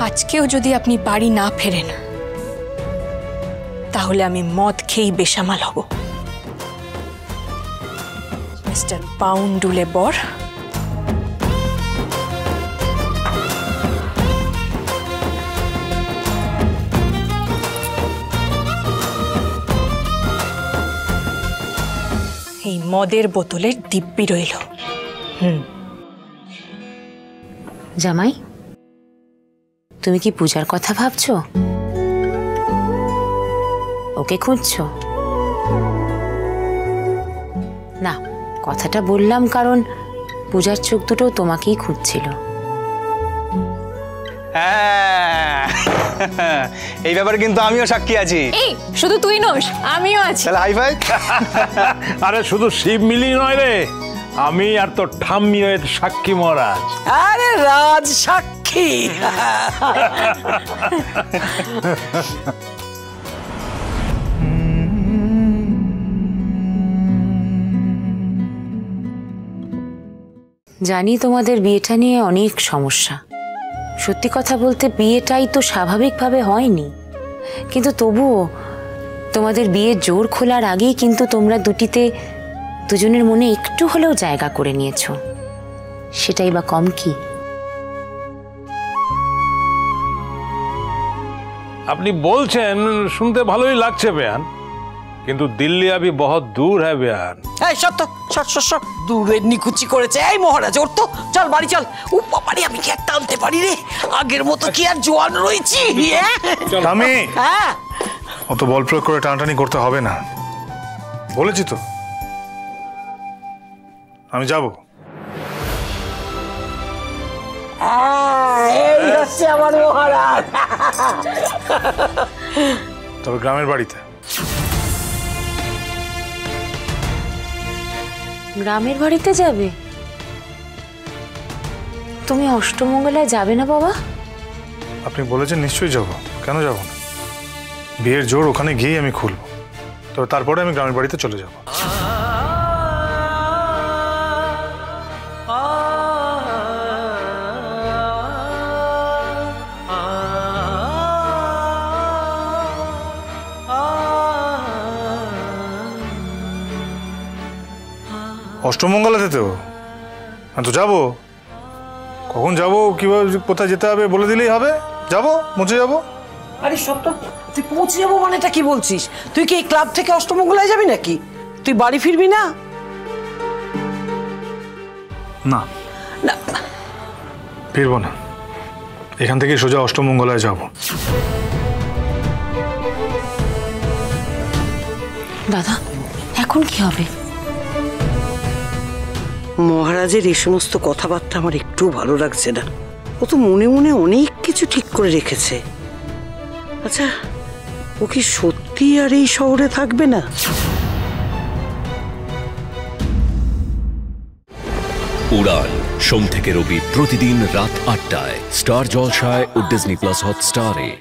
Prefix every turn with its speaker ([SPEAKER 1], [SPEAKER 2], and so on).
[SPEAKER 1] আজকেও যদি আপনি বাড়ি না ফেরেন তাহলে আমি মদ খেয়েই বেসামাল হব। মিস্টার বাউন্ডুলে বর, এই মদের বোতলের দিব্যি রইল।
[SPEAKER 2] জামাই, তুমি কি পূজার কথা ভাবছো? ওকে খুঁজছো? না, কথাটা বললাম কারণ পূজার চোখ দুটো তোমাকেই খুঁজছিল।
[SPEAKER 3] এই ব্যাপারে কিন্তু আমিও সাক্ষী আছি।
[SPEAKER 1] এই শুধু তুই নস, আমিও আছি।
[SPEAKER 3] তাহলে হাই ফাই।
[SPEAKER 4] আরে শুধু শিব মিলি নয় রে, আমি আর তো ঠাম্মি এর সাক্ষী মহারাজ।
[SPEAKER 5] আরে রাজ সাক্ষী।
[SPEAKER 2] জানি তোমাদের বিয়েটা নিয়ে অনেক সমস্যা। সত্যি কথা বলতে বিয়েটাই তো স্বাভাবিকভাবে হয়নি, কিন্তু তবুও তোমাদের বিয়ের জোর খোলার আগেই কিন্তু তোমরা দুজনের মনে একটু হলেও জায়গা করে নিয়েছো। সেটাই বা কম কি?
[SPEAKER 4] আপনি বলছেন শুনতে ভালোই লাগছে বেয়ান, কিন্তু দিল্লি আবি বহুত দূর হ্যাঁ বেয়ান।
[SPEAKER 5] এই সত্য সব দূরের নিকুচি করেছে। এই মহারাজ ওর তো, চল বাড়ি চল। ও বাবারে, আমি কি আর টানতে পারি রে? আগের মতো কি আর জোয়ান রয়েছি?
[SPEAKER 6] আমি
[SPEAKER 5] হ্যাঁ,
[SPEAKER 6] অত বল প্রয়োগ করে টানাটানি করতে হবে না, বলেছি তো আমি যাব।
[SPEAKER 5] এই হচ্ছে আমার মহারাজ।
[SPEAKER 6] তবে গ্রামের বাড়িতে।
[SPEAKER 2] গ্রামের বাড়িতে যাবে? তুমি অষ্টমঙ্গলায় যাবে না বাবা?
[SPEAKER 6] আপনি বলেছেন নিশ্চয়ই যাব, কেন যাব না? বিয়ের জোর ওখানে গিয়েই আমি খুলব, তবে তারপরে আমি গ্রামের বাড়িতে চলে যাব। অষ্টমঙ্গলাতে তো আমি তো যাবো। কখন যাব, কিভাবে কোথায় যেতে হবে বলে দিলেই হবে, যাব, পৌঁছে যাব।
[SPEAKER 5] আরে সত্য, তুই পৌঁছে যাবো মানেটা কি বলছিস? তুই কি এই ক্লাব থেকে অষ্টমঙ্গলায় যাবি নাকি? তুই বাড়ি ফিরবি না?
[SPEAKER 6] না
[SPEAKER 5] না,
[SPEAKER 6] ফিরবো না, এখান থেকে সোজা অষ্টমঙ্গলায় যাব।
[SPEAKER 2] দাদা, এখন কি হবে?
[SPEAKER 5] মহারাজের এই সমস্ত কথাবার্তা আমার একটু ভালো লাগছে না। ও তো মনে মনে অনেক কিছু ঠিক করে রেখেছে। আচ্ছা, ও কি সত্যি আর এই শহরে থাকবে না?
[SPEAKER 7] উড়ান সোম থেকে রবি প্রতিদিন রাত ৮টায় স্টার জলসায় ও ডিজনি প্লাস হটস্টারে।